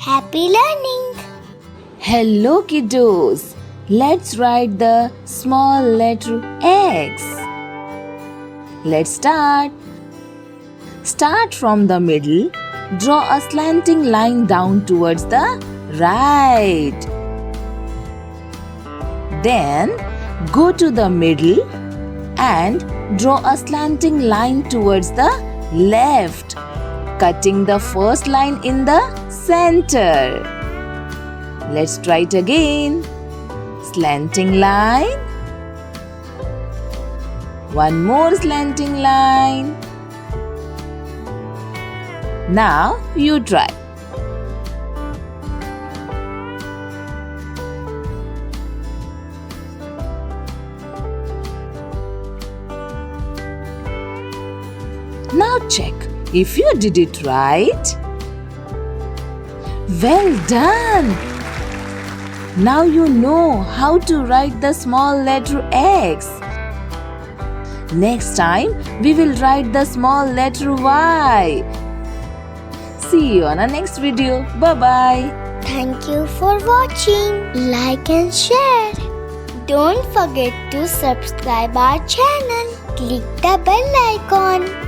Happy learning! Hello kiddos! Let's write the small letter X. Let's start. Start from the middle. Draw a slanting line down towards the right. Then go to the middle and draw a slanting line towards the left, cutting the first line in the center. Let's try it again. Slanting line. One more slanting line. Now you try. Now check if you did it right. Well done! Now you know how to write the small letter X. Next time we will write the small letter Y. See you on our next video. Bye-bye. Thank you for watching. Like and share. Don't forget to subscribe our channel. Click the bell icon.